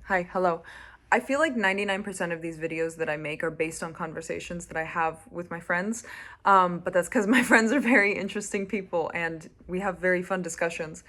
Hi, hello. I feel like 99% of these videos that I make are based on conversations that I have with my friends, but that's because my friends are very interesting people and we have very fun discussions.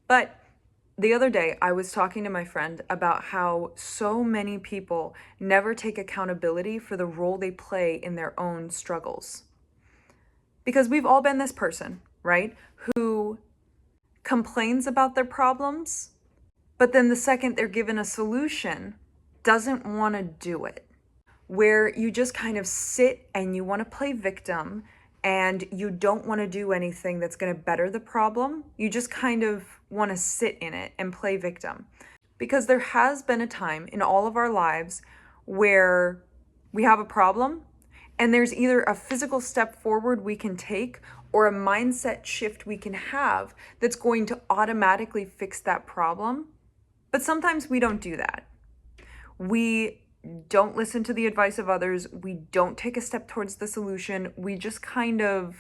But the other day, I was talking to my friend about how so many people never take accountability for the role they play in their own struggles. Because we've all been this person, right? Who complains about their problems, but then the second they're given a solution, doesn't want to do it. Where you just kind of sit and you want to play victim and you don't want to do anything that's going to better the problem. You just kind of want to sit in it and play victim. Because there has been a time in all of our lives where we have a problem and there's either a physical step forward we can take or a mindset shift we can have that's going to automatically fix that problem. But sometimes we don't do that. We don't listen to the advice of others. We don't take a step towards the solution. We just kind of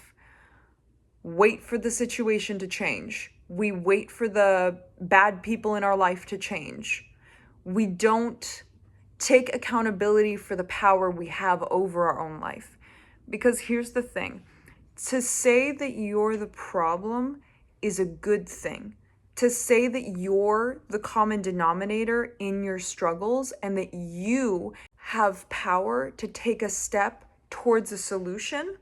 wait for the situation to change. We wait for the bad people in our life to change. We don't take accountability for the power we have over our own life. Because here's the thing, to say that you're the problem is a good thing. To say that you're the common denominator in your struggles and that you have power to take a step towards a solution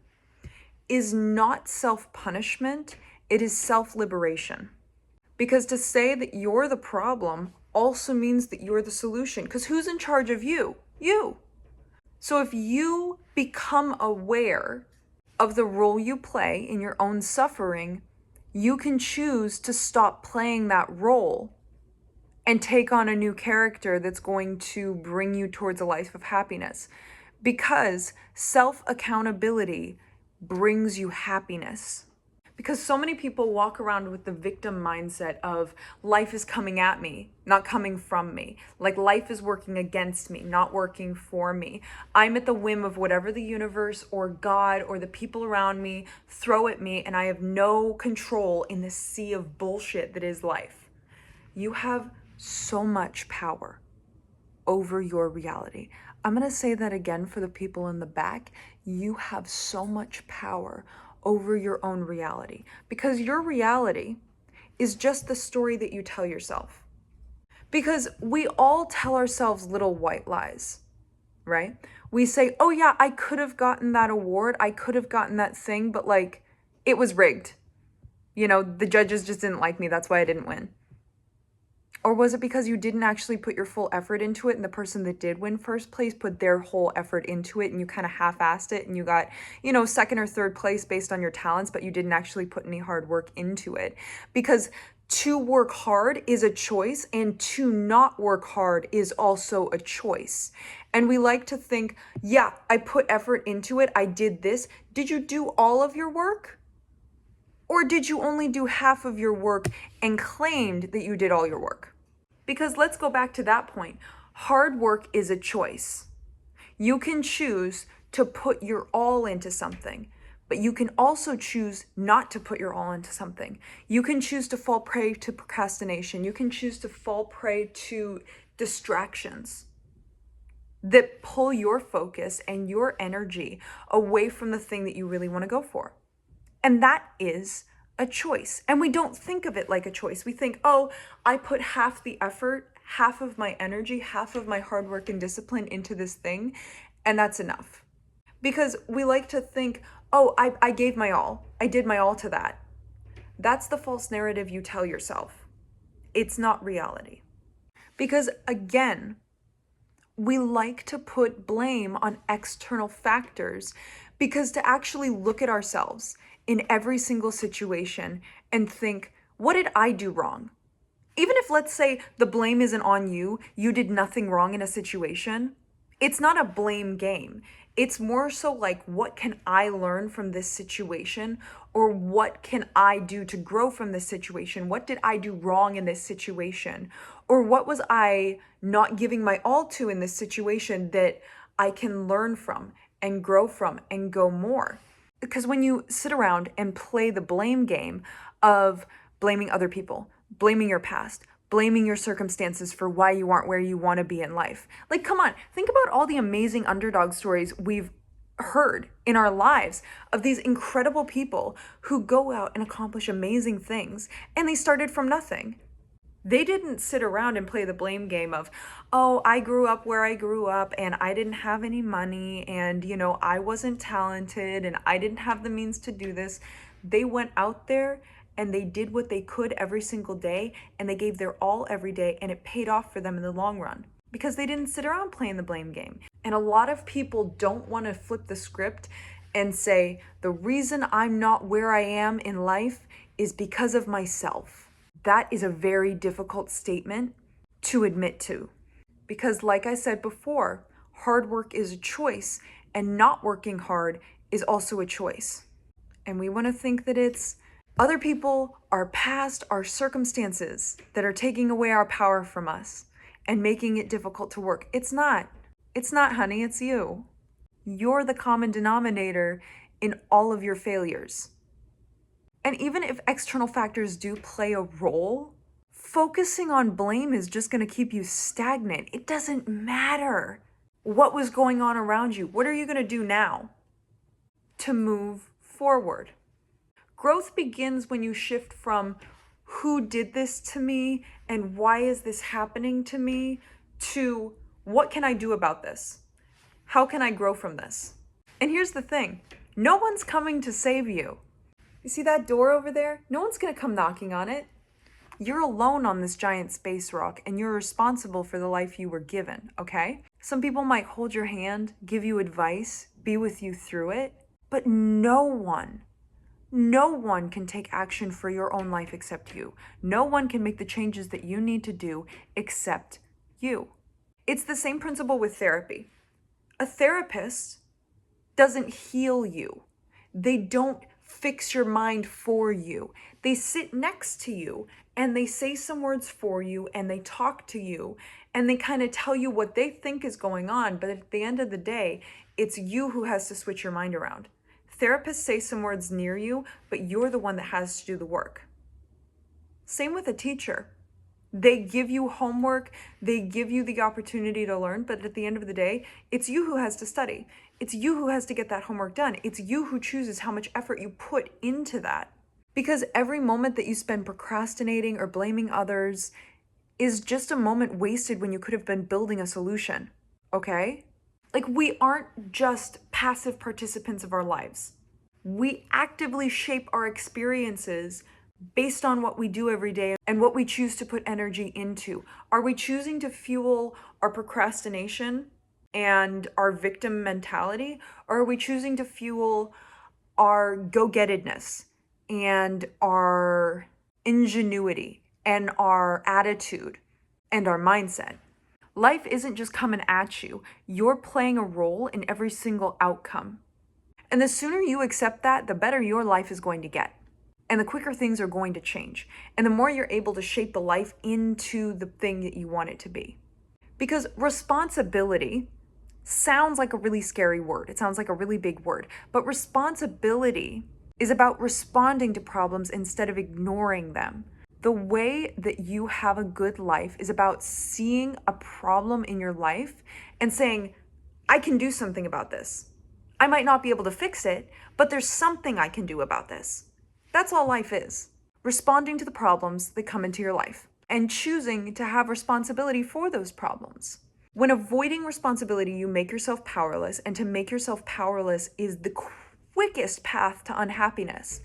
is not self-punishment, it is self-liberation. Because to say that you're the problem also means that you're the solution. Because who's in charge of you? You. So if you become aware of the role you play in your own suffering, you can choose to stop playing that role and take on a new character that's going to bring you towards a life of happiness. Because self-accountability brings you happiness. Because so many people walk around with the victim mindset of life is coming at me, not coming from me. Like life is working against me, not working for me. I'm at the whim of whatever the universe or God or the people around me throw at me, and I have no control in the sea of bullshit that is life. You have so much power over your reality. I'm going to say that again for the people in the back. You have so much power over your own reality because your reality is just the story that you tell yourself. Because we all tell ourselves little white lies, right? We say, oh yeah, I could have gotten that award. I could have gotten that thing, but like it was rigged. You know, the judges just didn't like me. That's why I didn't win. Or was it because you didn't actually put your full effort into it and the person that did win first place put their whole effort into it and you kind of half-assed it and you got, second or third place based on your talents, but you didn't actually put any hard work into it? Because to work hard is a choice and to not work hard is also a choice. And we like to think, yeah, I put effort into it. I did this. Did you do all of your work? Or did you only do half of your work and claimed that you did all your work? Because let's go back to that point. Hard work is a choice. You can choose to put your all into something, but you can also choose not to put your all into something. You can choose to fall prey to procrastination. You can choose to fall prey to distractions that pull your focus and your energy away from the thing that you really want to go for. And that is a choice. And we don't think of it like a choice. We think, oh, I put half the effort, half of my energy, half of my hard work and discipline into this thing, and that's enough. Because we like to think, oh, I gave my all. I did my all to that. That's the false narrative you tell yourself. It's not reality. Because again, we like to put blame on external factors because to actually look at ourselves in every single situation and think, what did I do wrong? Even if, let's say, the blame isn't on you, you did nothing wrong in a situation, it's not a blame game. It's more so like, what can I learn from this situation? Or what can I do to grow from this situation? What did I do wrong in this situation? Or what was I not giving my all to in this situation that I can learn from and grow from and go more? Because when you sit around and play the blame game of blaming other people, blaming your past, blaming your circumstances for why you aren't where you want to be in life. Like, come on, think about all the amazing underdog stories we've heard in our lives of these incredible people who go out and accomplish amazing things, and they started from nothing. They didn't sit around and play the blame game of, oh, I grew up where I grew up and I didn't have any money and, I wasn't talented and I didn't have the means to do this. They went out there and they did what they could every single day, and they gave their all every day, and it paid off for them in the long run because they didn't sit around playing the blame game. And a lot of people don't want to flip the script and say, the reason I'm not where I am in life is because of myself. That is a very difficult statement to admit to, because like I said before, hard work is a choice, and not working hard is also a choice. And we want to think that it's other people, our past, our circumstances that are taking away our power from us and making it difficult to work. It's not. It's not, honey, it's you. You're the common denominator in all of your failures. And even if external factors do play a role, focusing on blame is just going to keep you stagnant. It doesn't matter what was going on around you. What are you going to do now to move forward? Growth begins when you shift from who did this to me and why is this happening to me to what can I do about this? How can I grow from this? And here's the thing, no one's coming to save you. You see that door over there? No one's going to come knocking on it. You're alone on this giant space rock, and you're responsible for the life you were given, okay? Some people might hold your hand, give you advice, be with you through it, but no one can take action for your own life except you. No one can make the changes that you need to do except you. It's the same principle with therapy. A therapist doesn't heal you. They don't fix your mind for you. They sit next to you and they say some words for you and they talk to you and they kind of tell you what they think is going on. But at the end of the day, it's you who has to switch your mind around. Therapists say some words near you, but you're the one that has to do the work. Same with a teacher. They give you homework, they give you the opportunity to learn, but at the end of the day, it's you who has to study. It's you who has to get that homework done. It's you who chooses how much effort you put into that. Because every moment that you spend procrastinating or blaming others is just a moment wasted when you could have been building a solution, okay? Like, we aren't just passive participants of our lives. We actively shape our experiences based on what we do every day and what we choose to put energy into. Are we choosing to fuel our procrastination and our victim mentality? Or are we choosing to fuel our go-gettedness and our ingenuity and our attitude and our mindset? Life isn't just coming at you. You're playing a role in every single outcome. And the sooner you accept that, the better your life is going to get. And the quicker things are going to change. And the more you're able to shape the life into the thing that you want it to be. Because responsibility sounds like a really scary word. It sounds like a really big word. But responsibility is about responding to problems instead of ignoring them. The way that you have a good life is about seeing a problem in your life and saying, I can do something about this. I might not be able to fix it, but there's something I can do about this. That's all life is. Responding to the problems that come into your life and choosing to have responsibility for those problems. When avoiding responsibility, you make yourself powerless, and to make yourself powerless is the quickest path to unhappiness.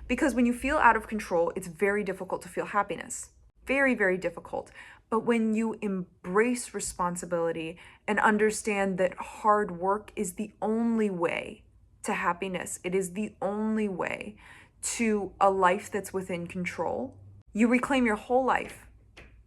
Because when you feel out of control, it's very difficult to feel happiness. Very, very difficult. But when you embrace responsibility and understand that hard work is the only way to happiness, it is the only way to a life that's within control, you reclaim your whole life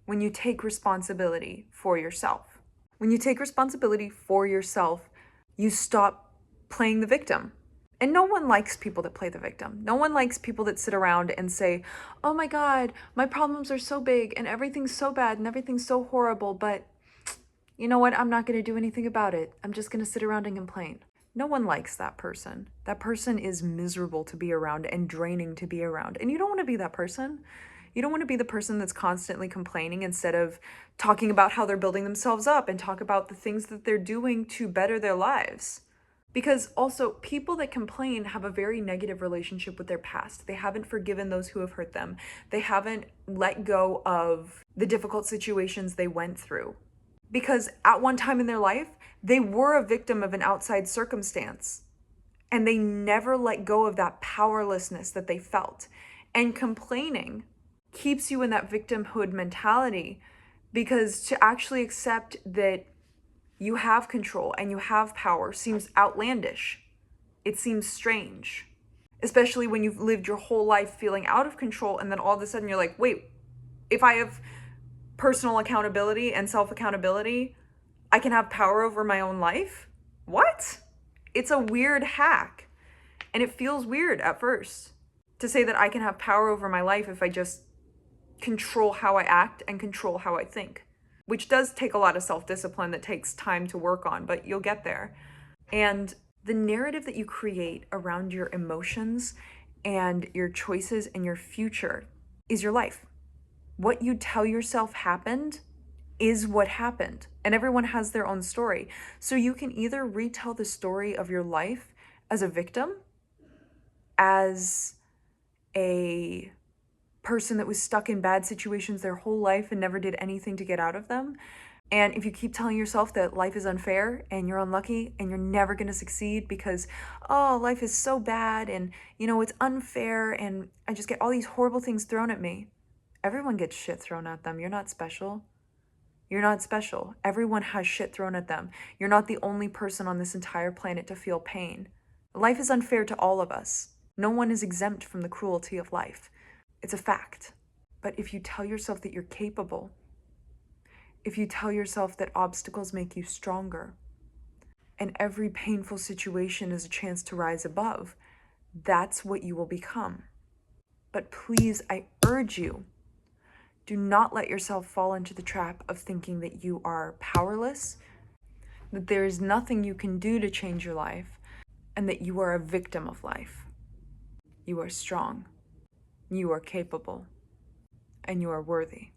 when you take responsibility for yourself. When you take responsibility for yourself, you stop playing the victim. And no one likes people that play the victim. No one likes people that sit around and say, oh my God, my problems are so big and everything's so bad and everything's so horrible, but you know what? I'm not going to do anything about it. I'm just going to sit around and complain. No one likes that person. That person is miserable to be around and draining to be around. And you don't want to be that person. You don't want to be the person that's constantly complaining instead of talking about how they're building themselves up and talk about the things that they're doing to better their lives. Because also, people that complain have a very negative relationship with their past. They haven't forgiven those who have hurt them. They haven't let go of the difficult situations they went through. Because at one time in their life, they were a victim of an outside circumstance. And they never let go of that powerlessness that they felt. And complaining keeps you in that victimhood mentality, because to actually accept that you have control and you have power seems outlandish. It seems strange, especially when you've lived your whole life feeling out of control, and then all of a sudden you're like, wait, if I have personal accountability and self-accountability, I can have power over my own life? What? It's a weird hack. And it feels weird at first to say that I can have power over my life if I just control how I act and control how I think, which does take a lot of self-discipline that takes time to work on, but you'll get there. And the narrative that you create around your emotions and your choices and your future is your life. What you tell yourself happened is what happened. And everyone has their own story. So you can either retell the story of your life as a victim, as a person that was stuck in bad situations their whole life and never did anything to get out of them. And if you keep telling yourself that life is unfair and you're unlucky and you're never going to succeed because, oh, life is so bad and, it's unfair and I just get all these horrible things thrown at me. Everyone gets shit thrown at them. You're not special. You're not special. Everyone has shit thrown at them. You're not the only person on this entire planet to feel pain. Life is unfair to all of us. No one is exempt from the cruelty of life. It's a fact. But if you tell yourself that you're capable, if you tell yourself that obstacles make you stronger, and every painful situation is a chance to rise above, that's what you will become. But please, I urge you, do not let yourself fall into the trap of thinking that you are powerless, that there is nothing you can do to change your life, and that you are a victim of life. You are strong, you are capable, and you are worthy.